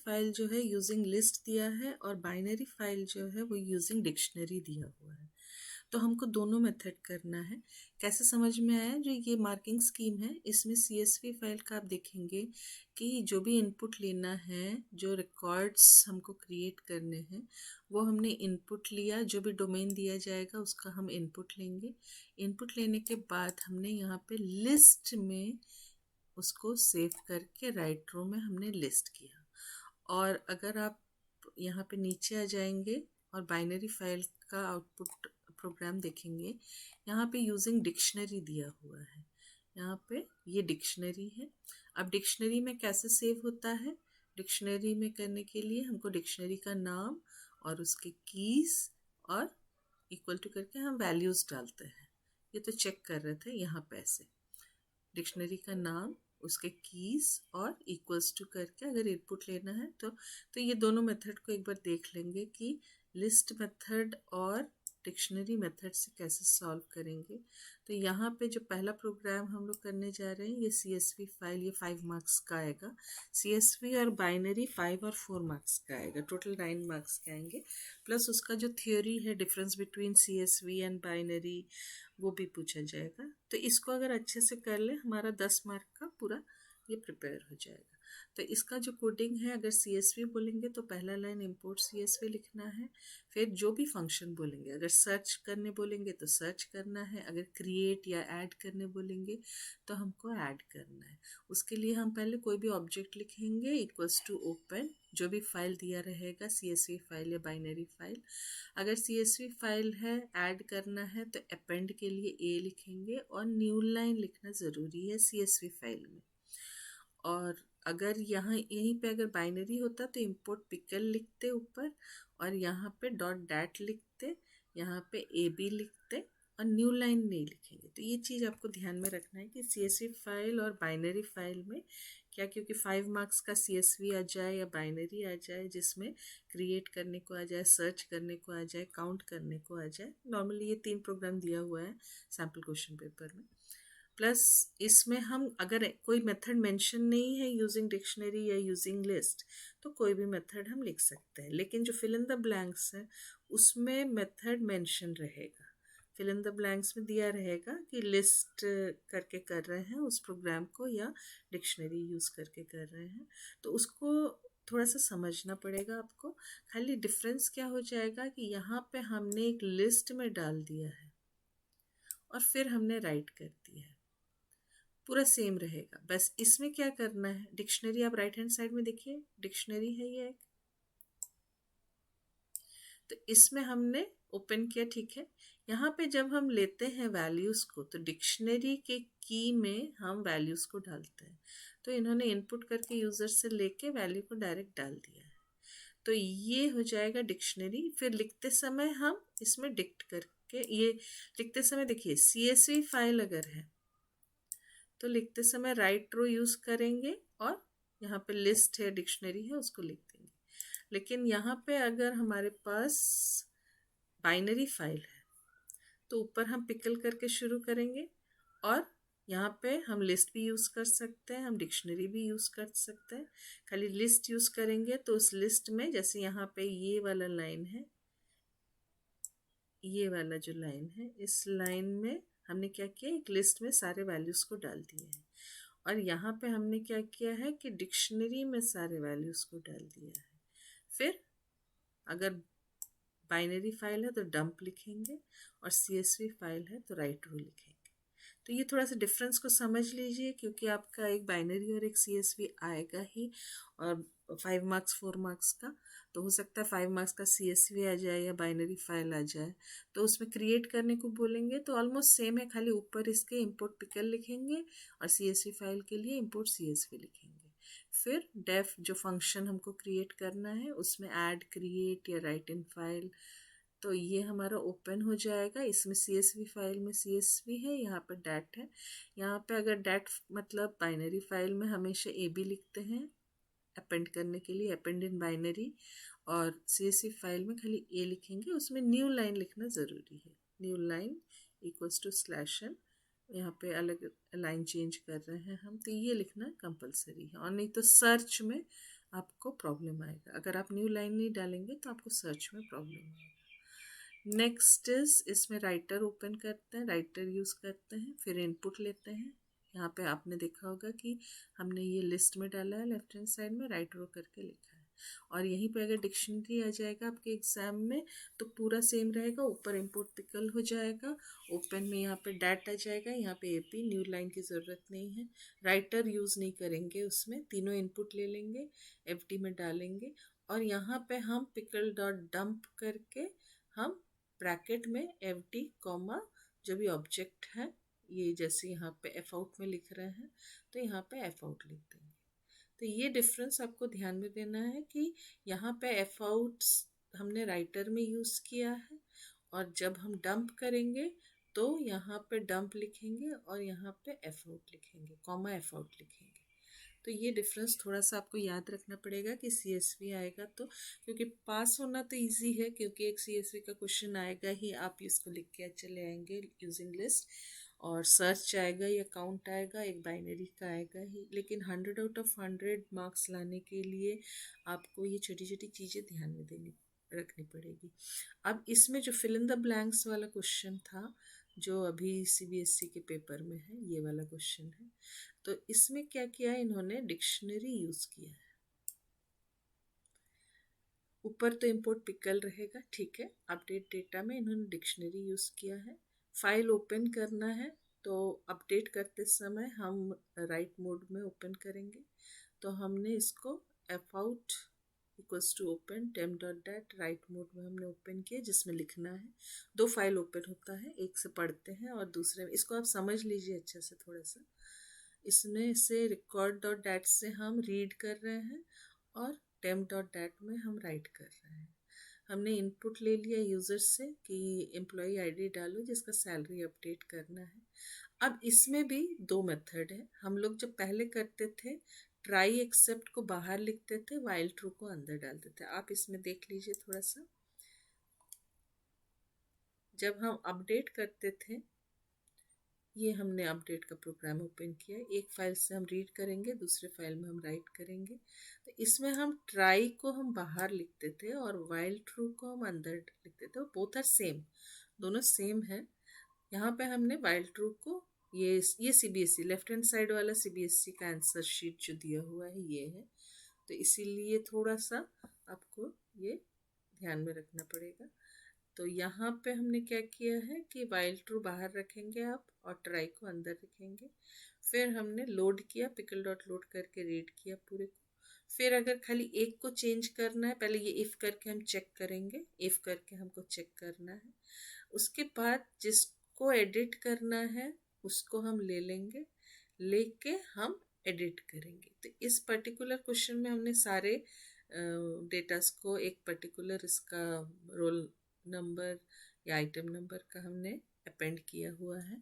File जो है using list दिया है और बाइनरी फाइल जो है वो यूजिंग डिक्शनरी दिया हुआ है। तो हमको दोनों मेथड करना है। कैसे समझ में आया? जो ये मार्किंग स्कीम है इसमें CSV फाइल का आप देखेंगे कि जो भी इनपुट लेना है, जो रिकॉर्ड्स हमको क्रिएट करने हैं वो हमने इनपुट लिया, जो भी डोमेन दिया जाएगा उसका हम इनपुट लेंगे। इनपुट लेने के बाद हमने यहाँ पे लिस्ट में उसको सेव करके राइट रो में हमने लिस्ट किया। और अगर आप यहाँ पे नीचे आ जाएंगे और बाइनरी फाइल का आउटपुट प्रोग्राम देखेंगे, यहाँ पे यूजिंग डिक्शनरी दिया हुआ है। यहाँ पे ये डिक्शनरी है। अब डिक्शनरी में कैसे सेव होता है? डिक्शनरी में करने के लिए हमको डिक्शनरी का नाम और उसके कीज और इक्वल टू करके हम वैल्यूज डालते हैं। ये तो चेक कर रहे थे यहाँ पे ऐसे डिक्शनरी का नाम, उसके कीज और इक्वल्स टू करके अगर इनपुट लेना है तो ये दोनों मेथड को एक बार देख लेंगे कि लिस्ट मेथड और डिक्शनरी मेथड से कैसे सॉल्व करेंगे। तो यहाँ पे जो पहला प्रोग्राम हम लोग करने जा रहे हैं ये CSV फाइल, ये 5 मार्क्स का आएगा। CSV और बाइनरी 5 और 4 मार्क्स का आएगा, टोटल 9 मार्क्स के आएंगे। प्लस उसका जो थ्योरी है difference between CSV and binary वो भी पूछा जाएगा। तो इसको अगर अच्छे से कर ले हमारा 10 मार्क का पूरा ये प्रिपेयर हो जाएगा। तो इसका जो कोडिंग है, अगर CSV बोलेंगे तो पहला लाइन इंपोर्ट CSV लिखना है। फिर जो भी फंक्शन बोलेंगे, अगर सर्च करने बोलेंगे तो सर्च करना है, अगर क्रिएट या ऐड करने बोलेंगे तो हमको ऐड करना है। उसके लिए हम पहले कोई भी ऑब्जेक्ट लिखेंगे इक्वल्स टू ओपन, जो भी फाइल दिया रहेगा CSV फाइल या बाइनरी फाइल। अगर CSV फाइल है, ऐड करना है तो अपेंड के लिए A लिखेंगे और न्यू लाइन लिखना ज़रूरी है CSV फाइल में। और अगर यहाँ यहीं पे अगर बाइनरी होता तो इंपोर्ट पिकल लिखते ऊपर और यहाँ पे डॉट डैट लिखते, यहाँ पे AB लिखते और न्यू लाइन नहीं लिखेंगे। तो ये चीज़ आपको ध्यान में रखना है कि CSV फाइल और बाइनरी फाइल में क्या, क्योंकि 5 मार्क्स का CSV आ जाए या बाइनरी आ जाए जिसमें क्रिएट करने को आ जाए, सर्च करने को आ जाए, काउंट करने को आ जाए, नॉर्मली ये 3 प्रोग्राम दिया हुआ है सैम्पल क्वेश्चन पेपर में। प्लस इसमें हम अगर कोई मेथड मेंशन नहीं है यूजिंग डिक्शनरी या यूजिंग लिस्ट तो कोई भी मेथड हम लिख सकते हैं, लेकिन जो फिल इन द ब्लैंक्स है उसमें मेथड मेंशन रहेगा। फिल इन द ब्लैंक्स में दिया रहेगा कि लिस्ट करके कर रहे हैं उस प्रोग्राम को या डिक्शनरी यूज़ करके कर रहे हैं, तो उसको थोड़ा सा समझना पड़ेगा आपको। खाली डिफरेंस क्या हो जाएगा कि यहाँ पे हमने एक लिस्ट में डाल दिया है और फिर हमने राइट कर दिया है, पूरा सेम रहेगा। बस इसमें क्या करना है, डिक्शनरी आप राइट हैंड साइड में देखिए, डिक्शनरी है ये एक, तो इसमें हमने ओपन किया, ठीक है। यहाँ पे जब हम लेते हैं वैल्यूज़ को तो डिक्शनरी के की में हम वैल्यूज़ को डालते हैं। तो इन्होंने इनपुट करके यूज़र से लेके वैल्यू को डायरेक्ट डाल दिया है, तो ये हो जाएगा डिक्शनरी। फिर लिखते समय हम इसमें डिक्ट करके, ये लिखते समय देखिए CSV फाइल अगर है तो लिखते समय राइट रो यूज़ करेंगे और यहाँ पे लिस्ट है, डिक्शनरी है, उसको लिख देंगे। लेकिन यहाँ पे अगर हमारे पास बाइनरी फाइल है तो ऊपर हम पिकल करके शुरू करेंगे और यहाँ पे हम लिस्ट भी यूज़ कर सकते हैं, हम डिक्शनरी भी यूज़ कर सकते हैं। खाली लिस्ट यूज़ करेंगे तो उस लिस्ट में जैसे यहाँ पे ये वाला लाइन है, ये वाला जो लाइन है, इस लाइन में हमने क्या किया, एक लिस्ट में सारे वैल्यूज़ को डाल दिए हैं। और यहाँ पे हमने क्या किया है कि डिक्शनरी में सारे वैल्यूज़ को डाल दिया है। फिर अगर बाइनरी फाइल है तो डंप लिखेंगे और CSV फाइल है तो राइट रो लिखेंगे। तो ये थोड़ा सा डिफरेंस को समझ लीजिए, क्योंकि आपका एक बाइनरी और एक CSV आएगा ही, और 5 मार्क्स 4 मार्क्स का, तो हो सकता है 5 मार्क्स का CSV आ जाए या बाइनरी फाइल आ जाए। तो उसमें क्रिएट करने को बोलेंगे तो ऑलमोस्ट सेम है, खाली ऊपर इसके इंपोर्ट पिकल लिखेंगे और CSV फाइल के लिए इंपोर्ट CSV लिखेंगे। फिर डेफ जो फंक्शन हमको क्रिएट करना है उसमें ऐड, क्रिएट या राइट इन फाइल, तो ये हमारा ओपन हो जाएगा। इसमें CSV फाइल में CSV है, यहाँ पर डैट है। यहाँ पे अगर डैट मतलब बाइनरी फाइल में हमेशा AB लिखते हैं अपेंड करने के लिए, अपेंड इन बाइनरी, और CSV फाइल में खाली A लिखेंगे, उसमें न्यू लाइन लिखना ज़रूरी है। New line equals to /n, यहाँ पे अलग लाइन चेंज कर रहे हैं हम, तो ये लिखना कंपलसरी है। और नहीं तो सर्च में आपको प्रॉब्लम आएगा। अगर आप न्यू लाइन नहीं डालेंगे तो आपको सर्च में प्रॉब्लम आएगा। नेक्स्ट इज, इसमें राइटर ओपन करते हैं, राइटर यूज़ करते हैं, फिर इनपुट लेते हैं। यहाँ पे आपने देखा होगा कि हमने ये लिस्ट में डाला है, लेफ्ट हैंड साइड में राइट रो करके लिखा है। और यहीं पे अगर डिक्शनरी आ जाएगा आपके एग्जाम में तो पूरा सेम रहेगा, ऊपर इम्पोर्ट पिकल हो जाएगा, ओपन में यहाँ पे डैट आ जाएगा, यहाँ पे एपी, न्यू लाइन की ज़रूरत नहीं है। राइटर यूज़ नहीं करेंगे, उसमें तीनों इनपुट ले लेंगे, एफडी में डालेंगे और यहाँ पे हम पिकल डॉट डंप करके हम ब्रैकेट में एफडी कॉमा जो भी ऑब्जेक्ट है, ये जैसे यहाँ पे एफ आउट में लिख रहे हैं तो यहाँ पे एफ आउट लिख देंगे। तो ये डिफरेंस आपको ध्यान में देना है कि यहाँ पे एफ आउट हमने राइटर में यूज़ किया है और जब हम डंप करेंगे तो यहाँ पे डंप लिखेंगे और यहाँ पे एफ आउट लिखेंगे, कॉमा एफ आउट लिखेंगे। तो ये डिफरेंस थोड़ा सा आपको याद रखना पड़ेगा कि सीएसवी आएगा तो, क्योंकि पास होना तो इजी है क्योंकि एक सीएसवी का क्वेश्चन आएगा ही, आप इसको लिख के चले आएंगे यूजिंग लिस्ट, और सर्च आएगा या काउंट आएगा, एक बाइनरी का आएगा ही। लेकिन 100 आउट ऑफ 100 मार्क्स लाने के लिए आपको ये छोटी छोटी चीज़ें ध्यान में रखनी पड़ेगी। अब इसमें जो फिल इन द ब्लैंक्स वाला क्वेश्चन था जो अभी सीबीएसई के पेपर में है, ये वाला क्वेश्चन है, तो इसमें क्या किया है इन्होंने, डिक्शनरी यूज़ किया है। ऊपर तो इंपोर्ट पिकल रहेगा, ठीक है, अपडेट डेटा में इन्होंने डिक्शनरी यूज़ किया है। फाइल ओपन करना है तो अपडेट करते समय हम राइट मोड में ओपन करेंगे, तो हमने इसको F out equals to open temp dot dat write mode में हमने ओपन किया, जिसमें लिखना है। दो फाइल ओपन होता है, एक से पढ़ते हैं और दूसरे में, इसको आप समझ लीजिए अच्छे से थोड़ा सा। इसमें से रिकॉर्ड डॉट डैट से हम रीड कर रहे हैं और टेम डॉट डैट में हम राइट कर रहे हैं। हमने इनपुट ले लिया यूज़र से कि एम्प्लॉय आईडी डालो जिसका सैलरी अपडेट करना है। अब इसमें भी दो मेथड है। हम लोग जब पहले करते थे ट्राई एक्सेप्ट को बाहर लिखते थे, वाइल ट्रू को अंदर डालते थे। आप इसमें देख लीजिए थोड़ा सा, जब हम अपडेट करते थे, ये हमने अपडेट का प्रोग्राम ओपन किया, एक फाइल से हम रीड करेंगे, दूसरे फाइल में हम राइट करेंगे। तो इसमें हम ट्राई को हम बाहर लिखते थे और वाइल ट्रू को हम अंदर लिखते थे, बोथ आर सेम, दोनों सेम है। यहाँ पे हमने वाइल ट्रू को, ये सीबीएसई लेफ्ट हैंड साइड वाला सीबीएसई का आंसर शीट जो दिया हुआ है ये है, तो इसीलिए थोड़ा सा आपको ये ध्यान में रखना पड़ेगा। तो यहाँ पे हमने क्या किया है कि वाइल ट्रू बाहर रखेंगे आप और ट्राई को अंदर रखेंगे। फिर हमने लोड किया, पिकल डॉट लोड करके रीड किया पूरे को। फिर अगर खाली एक को चेंज करना है, पहले ये इफ़ करके हम चेक करेंगे, इफ़ करके हमको चेक करना है। उसके बाद जिसको एडिट करना है उसको हम ले लेंगे, लेके हम एडिट करेंगे। तो इस पर्टिकुलर क्वेश्चन में हमने सारे डेटास को एक पर्टिकुलर इसका रोल नंबर या आइटम नंबर का हमने अपेंड किया हुआ है।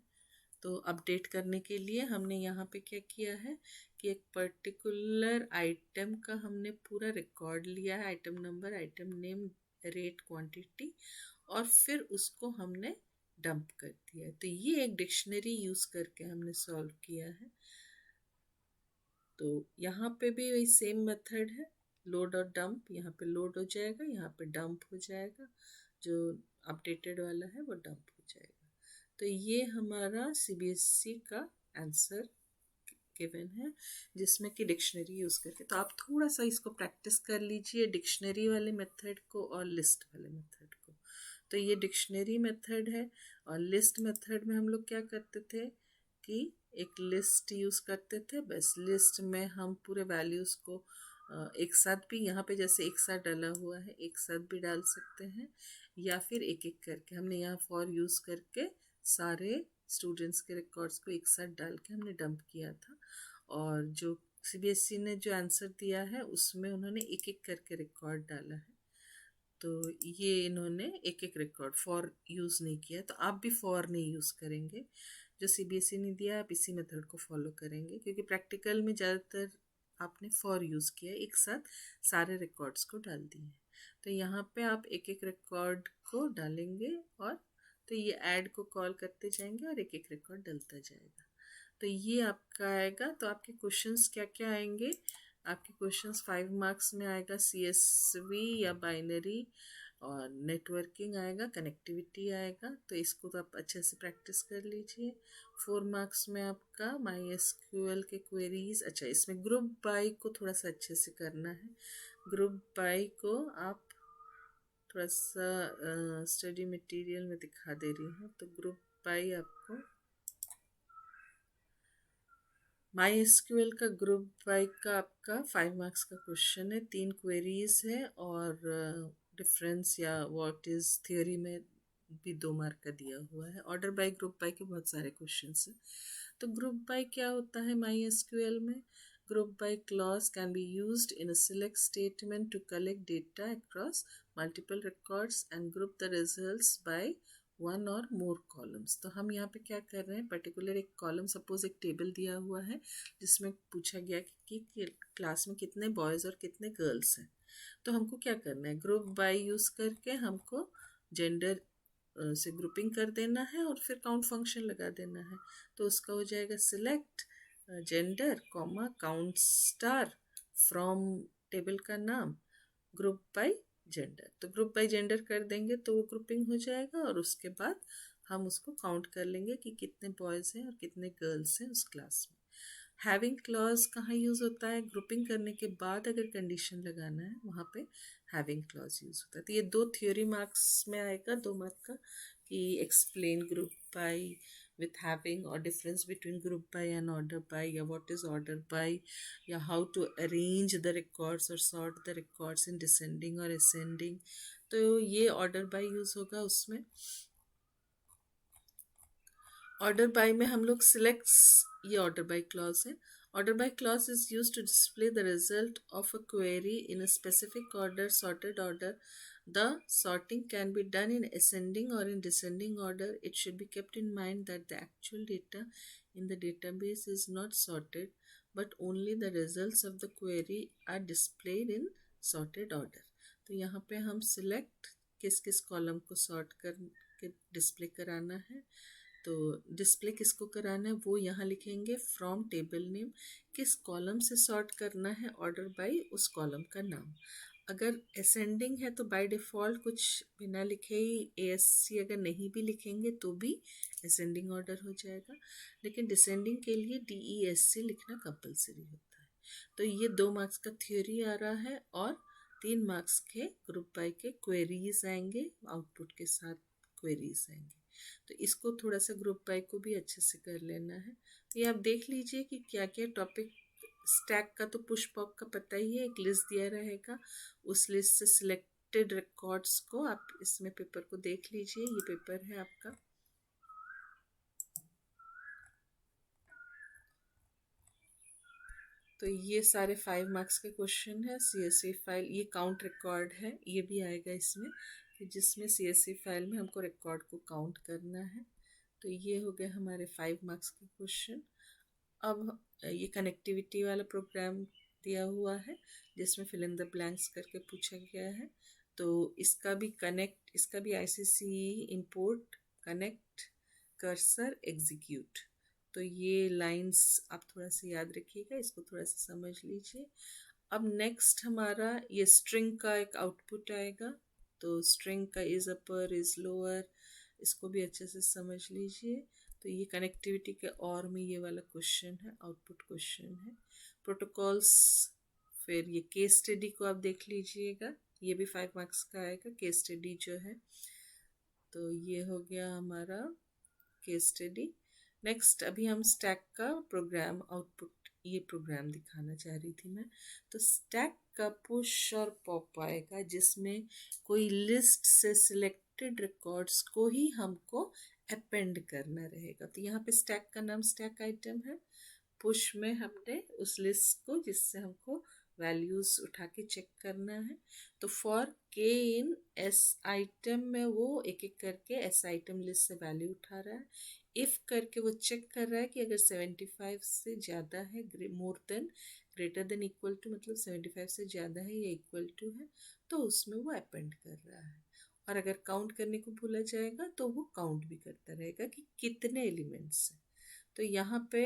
तो अपडेट करने के लिए हमने यहाँ पे क्या किया है कि एक पर्टिकुलर आइटम का हमने पूरा रिकॉर्ड लिया है, item number, item name, rate, quantity, और फिर उसको हमने डंप कर दिया। तो ये एक डिक्शनरी यूज़ करके हमने सॉल्व किया है। तो यहाँ पे भी वही सेम मेथड है, लोड और डंप। यहाँ पे लोड हो जाएगा, यहाँ पे डंप हो जाएगा, जो अपडेटेड वाला है वो डंप हो जाएगा। तो ये हमारा सीबीएसई का आंसर गिवन है जिसमें कि डिक्शनरी यूज़ करके। तो आप थोड़ा सा इसको प्रैक्टिस कर लीजिए, डिक्शनरी वाले मेथड को और लिस्ट वाले मेथड को। तो ये डिक्शनरी मेथड है, और लिस्ट मेथड में हम लोग क्या करते थे कि एक लिस्ट यूज़ करते थे, बस लिस्ट में हम पूरे वैल्यूज़ को एक साथ भी, यहाँ पे जैसे एक साथ डाला हुआ है एक साथ भी डाल सकते हैं, या फिर एक एक करके। हमने यहाँ फॉर यूज़ करके सारे स्टूडेंट्स के रिकॉर्ड्स को एक साथ डाल के हमने डंप किया था, और जो सीबीएसई ने जो आंसर दिया है उसमें उन्होंने एक एक करके रिकॉर्ड डाला है। तो ये इन्होंने एक एक रिकॉर्ड फॉर यूज़ नहीं किया, तो आप भी फॉर नहीं यूज़ करेंगे। जो सीबीएसई ने दिया आप इसी मेथड को फॉलो करेंगे, क्योंकि प्रैक्टिकल में ज़्यादातर आपने फॉर यूज़ किया, एक साथ सारे रिकॉर्ड्स को डाल दिए। तो यहाँ पे आप एक एक रिकॉर्ड को डालेंगे और तो ये ऐड को कॉल करते जाएंगे और एक एक रिकॉर्ड डलता जाएगा। तो ये आपका आएगा। तो आपके क्वेश्चंस क्या क्या आएंगे, आपके क्वेश्चंस 5 मार्क्स में आएगा CSV या बाइनरी, और नेटवर्किंग आएगा, कनेक्टिविटी आएगा। तो इसको तो आप अच्छे से प्रैक्टिस कर लीजिए। 4 मार्क्स में आपका MySQL के क्वेरीज। अच्छा, इसमें ग्रुप बाय को थोड़ा सा अच्छे से करना है। ग्रुप बाय को आप थोड़ा सा स्टडी मटेरियल में दिखा दे रही हूँ। तो ग्रुप बाय आपको MySQL का ग्रुप बाय का आपका 5 मार्क्स का क्वेश्चन है, 3 क्वेरीज है, और डिफरेंस या व्हाट इज थ्योरी में भी 2 मार्क का दिया हुआ है। ऑर्डर बाय, ग्रुप बाय के बहुत सारे क्वेश्चंस हैं। तो ग्रुप बाय क्या होता है MySQL में? Group by clause can be used in a select statement to collect data across multiple records and group the results by one और मोर कॉलम्स। तो हम यहाँ पे क्या कर रहे हैं, पर्टिकुलर एक कॉलम, सपोज एक टेबल दिया हुआ है जिसमें पूछा गया कि क्लास में कितने बॉयज़ और कितने गर्ल्स हैं। तो हमको क्या करना है, ग्रुप बाय यूज़ करके हमको जेंडर से ग्रुपिंग कर देना है और फिर काउंट फंक्शन लगा देना है। तो उसका हो जाएगा select gender comma count star from table का नाम ग्रुप बाय जेंडर। तो ग्रुप बाय जेंडर कर देंगे तो वो ग्रुपिंग हो जाएगा, और उसके बाद हम उसको काउंट कर लेंगे कि कितने बॉयज़ हैं और कितने गर्ल्स हैं उस क्लास में। हैविंग क्लॉज कहाँ यूज़ होता है, ग्रुपिंग करने के बाद अगर कंडीशन लगाना है वहाँ पे हैविंग क्लॉज यूज़ होता है। तो ये 2 थ्योरी मार्क्स में आएगा, 2 मार्क का, कि explain group by with having, और difference between group by and order by, या व्हाट इज ऑर्डर बाय, या how to arrange the records और sort the records in descending और असेंडिंग। तो ये ऑर्डर बाय यूज़ होगा उसमें। ऑर्डर बाय में हम लोग सिलेक्ट्स, ये ऑर्डर बाय क्लॉज है। Order by clause is use to display the result of a query in a specific order, sorted order. The sorting can be done in ascending or in descending order. It should be kept in mind that the actual data in the database is not sorted, but only the results of the query are displayed in sorted order. तो यहाँ पे हम select किस किस column को sort कर के display कराना है। तो डिस्प्ले किसको कराना है वो यहाँ लिखेंगे, फ्रॉम टेबल नेम, किस कॉलम से सॉर्ट करना है, ऑर्डर बाय उस कॉलम का नाम। अगर असेंडिंग है तो बाय डिफ़ॉल्ट कुछ बिना लिखे ही ASC अगर नहीं भी लिखेंगे तो भी असेंडिंग ऑर्डर हो जाएगा, लेकिन डिसेंडिंग के लिए DESC लिखना कंपलसरी होता है। तो ये 2 मार्क्स का थ्योरी आ रहा है, और 3 मार्क्स के ग्रुप बाय के क्वेरीज आएंगे, आउटपुट के साथ क्वेरीज आएंगे। तो इसको थोड़ा सा ग्रुप बाय को भी अच्छे से कर लेना है। तो ये आप देख लीजिए कि क्या क्या टॉपिक। स्टैक का तो पुश पॉप का पता ही है, एक लिस्ट दिया रहेगा, उस लिस्ट से सिलेक्टेड रिकॉर्ड्स को आप इसमें पेपर को देख लीजिए, ये पेपर है आपका। तो ये सारे 5 मार्क्स के क्वेश्चन है। CSV फाइल, ये काउंट रिकॉर्ड है, ये भी आएगा इसमें, कि जिसमें CSV फाइल में हमको रिकॉर्ड को काउंट करना है। तो ये हो गया हमारे 5 मार्क्स के क्वेश्चन। अब ये कनेक्टिविटी वाला प्रोग्राम दिया हुआ है जिसमें फिल इन द ब्लैंक्स करके पूछा गया है। तो इसका भी ICC import, connect, cursor, execute. तो ये लाइंस आप थोड़ा सा याद रखिएगा, इसको थोड़ा सा समझ लीजिए। अब नेक्स्ट हमारा ये स्ट्रिंग का एक आउटपुट आएगा। तो स्ट्रिंग का इज अपर, इज लोअर, इसको भी अच्छे से समझ लीजिए। तो ये कनेक्टिविटी के और में ये वाला क्वेश्चन है, आउटपुट क्वेश्चन है। प्रोटोकॉल्स, फिर ये केस स्टडी को आप देख लीजिएगा, ये भी 5 मार्क्स का आएगा केस स्टडी जो है। तो ये हो गया हमारा केस स्टडी। नेक्स्ट अभी हम स्टैक का प्रोग्राम आउटपुट, ये प्रोग्राम दिखाना चाह रही थी मैं। तो स्टैक का पुश और पॉप आएगा जिसमें कोई लिस्ट से सिलेक्टेड रिकॉर्ड्स को ही हमको अपेंड करना रहेगा। तो यहाँ पे स्टैक का नाम स्टैक आइटम है, पुश में हमने उस लिस्ट को जिससे हमको वैल्यूज उठा के चेक करना है। तो फॉर के इन एस आइटम में वो एक एक करके एस आइटम लिस्ट से वैल्यू उठा रहा है। इफ़ करके वो चेक कर रहा है कि अगर 75 से ज़्यादा है, more than, greater than, equal to, मतलब 75 से ज़्यादा है या इक्वल टू है, तो उसमें वो अपेंड कर रहा है। और अगर काउंट करने को भूला जाएगा तो वो काउंट भी करता रहेगा कि कितने एलिमेंट्स हैं। तो यहाँ पे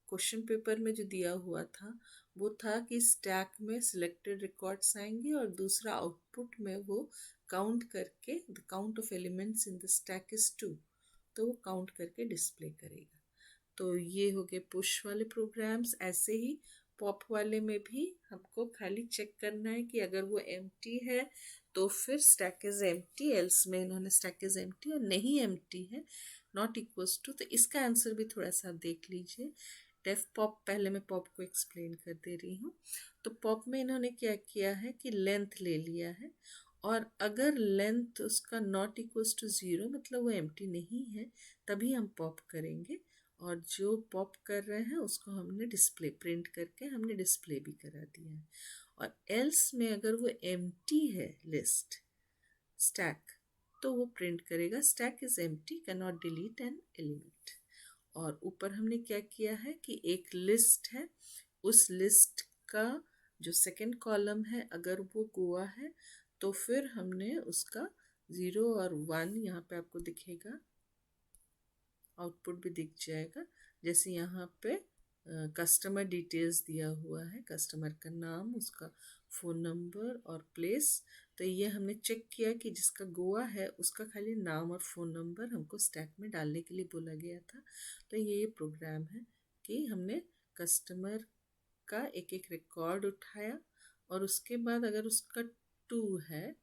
क्वेश्चन पेपर में जो दिया हुआ था वो था कि स्टैक में सिलेक्टेड रिकॉर्ड्स आएंगे और दूसरा आउटपुट में वो काउंट करके the count of elements in the stack is 2, तो वो काउंट करके डिस्प्ले करेगा। तो ये हो गए पुश वाले प्रोग्राम्स। ऐसे ही पॉप वाले में भी हमको खाली चेक करना है कि अगर वो एम्प्टी है तो फिर स्टैक इज एम्प्टी, एल्स में इन्होंने स्टैक इज एम्प्टी, और नहीं एम्प्टी है नॉट इक्वल्स टू, तो इसका आंसर भी थोड़ा सा आप देख लीजिए। डेफ पॉप, पहले मैं पॉप को एक्सप्लेन कर दे रही हूँ। तो पॉप में इन्होंने क्या किया है कि लेंथ ले लिया है, और अगर लेंथ उसका नॉट इक्वल्स टू 0 मतलब वो एम्प्टी नहीं है, तभी हम पॉप करेंगे, और जो पॉप कर रहे हैं उसको हमने डिस्प्ले प्रिंट करके हमने डिस्प्ले भी करा दिया है। और एल्स में अगर वो एम्प्टी है लिस्ट स्टैक, तो वो प्रिंट करेगा stack is empty, can not delete an element. और ऊपर हमने क्या किया है कि एक लिस्ट है, उस लिस्ट का जो सेकंड कॉलम है अगर वो गोवा है तो फिर हमने उसका 0 और 1 यहाँ पे आपको दिखेगा, आउटपुट भी दिख जाएगा। जैसे यहाँ पे कस्टमर डिटेल्स दिया हुआ है, कस्टमर का नाम, उसका फ़ोन नंबर और प्लेस। तो ये हमने चेक किया कि जिसका गोवा है उसका खाली नाम और फ़ोन नंबर हमको स्टैक में डालने के लिए बोला गया था। तो ये प्रोग्राम है कि हमने कस्टमर का एक एक रिकॉर्ड उठाया, और उसके बाद अगर उसका 2 है,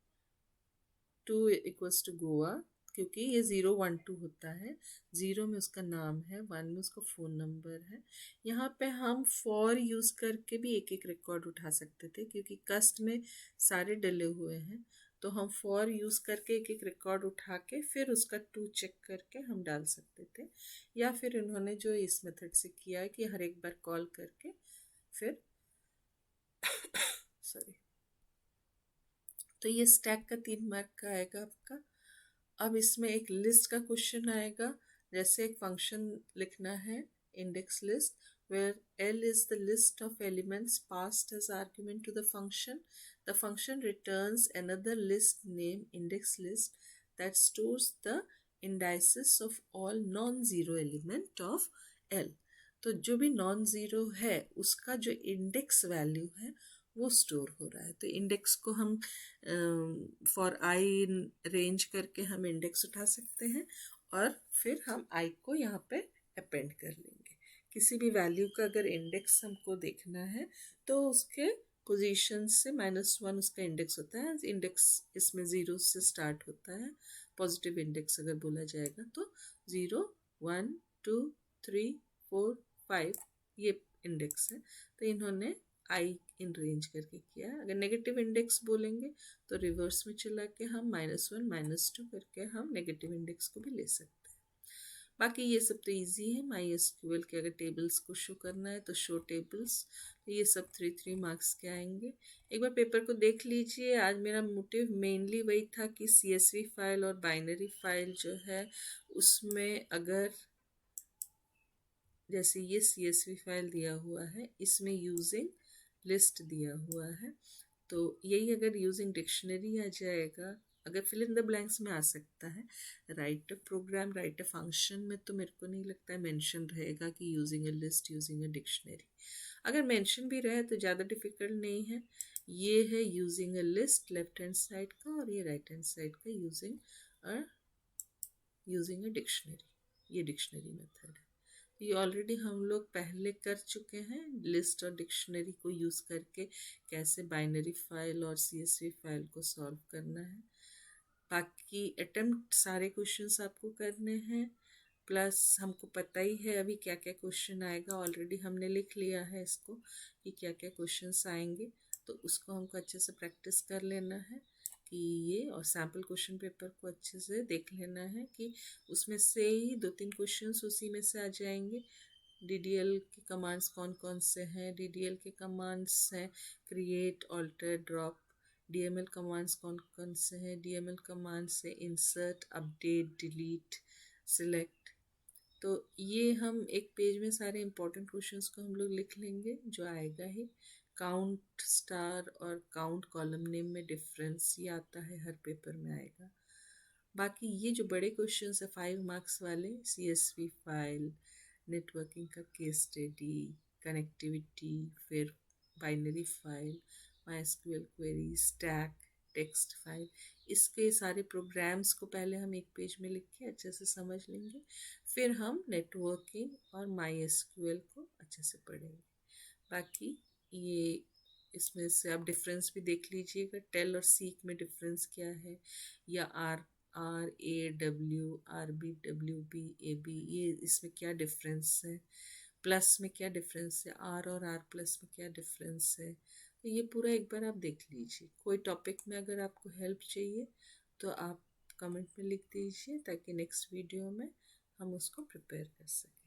2 इक्वल्स टू गोवा, क्योंकि ये 0 1 2 होता है, 0 में उसका नाम है, 1 में उसका फ़ोन नंबर है। यहाँ पे हम फॉर यूज़ करके भी एक एक रिकॉर्ड उठा सकते थे, क्योंकि कस्ट में सारे डले हुए हैं, तो हम फॉर यूज़ करके एक एक रिकॉर्ड उठा के फिर उसका 2 चेक करके हम डाल सकते थे। या फिर इन्होंने जो इस मेथड से किया है कि हर एक बार कॉल करके फिर सॉरी, तो ये स्टैक का 3 मार्क का आएगा आपका। अब इसमें एक लिस्ट का क्वेश्चन आएगा, जैसे एक फंक्शन लिखना है index list, where L is the list of elements passed as argument to the function. The function returns another list named index list that stores the indices of all non-zero element of L. तो जो भी non zero है उसका जो index value है वो store हो रहा है। तो इंडेक्स को हम फॉर आई रेंज करके हम इंडेक्स उठा सकते हैं, और फिर हम आई को यहाँ पे अपेंड कर लेंगे। किसी भी वैल्यू का अगर इंडेक्स हमको देखना है तो उसके पोजीशन से -1 उसका इंडेक्स होता है। इंडेक्स इसमें 0 से स्टार्ट होता है, पॉजिटिव इंडेक्स अगर बोला जाएगा तो 0 1 2 3 4 5 ये इंडेक्स है। तो इन्होंने आई इन रेंज करके किया। अगर नेगेटिव इंडेक्स बोलेंगे तो रिवर्स में चला के हम -1 -2 करके हम नेगेटिव इंडेक्स को भी ले सकते हैं। बाकी ये सब तो इजी है। MySQL के अगर टेबल्स को शो करना है तो शो टेबल्स, तो ये सब 3 मार्क्स के आएंगे। एक बार पेपर को देख लीजिए। आज मेरा मोटिव मेनली वही था कि CSV फाइल और बाइनरी फाइल जो है उसमें अगर जैसे ये CSV फाइल दिया हुआ है, इसमें यूजिंग लिस्ट दिया हुआ है, तो यही अगर यूजिंग डिक्शनरी आ जाएगा, अगर फिल इन द ब्लैंक्स में आ सकता है। Write a program, write a function में तो मेरे को नहीं लगता है मेंशन रहेगा कि using a list, using a dictionary. अगर मेंशन भी रहे तो ज़्यादा डिफिकल्ट नहीं है। ये है using a list left hand side का, और ये राइट हैंड साइड का यूजिंग अ डिक्शनरी, ये डिक्शनरी मेथड है। ये ऑलरेडी हम लोग पहले कर चुके हैं, लिस्ट और डिक्शनरी को यूज़ करके कैसे बाइनरी फाइल और CSV फाइल को सॉल्व करना है। बाकी अटेम्प्ट सारे क्वेश्चंस आपको करने हैं, प्लस हमको पता ही है अभी क्या क्या क्वेश्चन आएगा, ऑलरेडी हमने लिख लिया है इसको कि क्या क्या क्वेश्चंस आएंगे, तो उसको हमको अच्छे से प्रैक्टिस कर लेना है कि ये, और सैम्पल क्वेश्चन पेपर को अच्छे से देख लेना है कि उसमें से ही 2-3 क्वेश्चंस उसी में से आ जाएंगे। DDL के कमांड्स कौन कौन से हैं, DDL के कमांड्स हैं create, alter, drop. DML commands कौन कौन से हैं, DML कमांड से इंसर्ट, अपडेट, डिलीट, सिलेक्ट। तो ये हम एक पेज में सारे इंपॉर्टेंट क्वेश्चंस को हम लोग लिख लेंगे, जो आएगा ही। काउंट स्टार और काउंट कॉलम नेम में डिफरेंस ये आता है, हर पेपर में आएगा। बाकी ये जो बड़े क्वेश्चंस है 5 मार्क्स वाले, CSV फाइल, नेटवर्किंग का केस स्टडी, कनेक्टिविटी, फिर binary file, MySQL query, stack, text file, इसके सारे प्रोग्राम्स को पहले हम एक पेज में लिख के अच्छे से समझ लेंगे, फिर हम नेटवर्किंग और MySQL को अच्छे से पढ़ेंगे। बाकी ये इसमें से आप डिफरेंस भी देख लीजिएगा, टेल और सीक में डिफरेंस क्या है, या RAWRBWBAB, ये इसमें क्या डिफरेंस है, प्लस में क्या डिफरेंस है, आर और आर प्लस में क्या डिफरेंस है। तो ये पूरा एक बार आप देख लीजिए। कोई टॉपिक में अगर आपको हेल्प चाहिए तो आप कमेंट में लिख दीजिए, ताकि नेक्स्ट वीडियो में हम उसको प्रिपेयर कर सकें।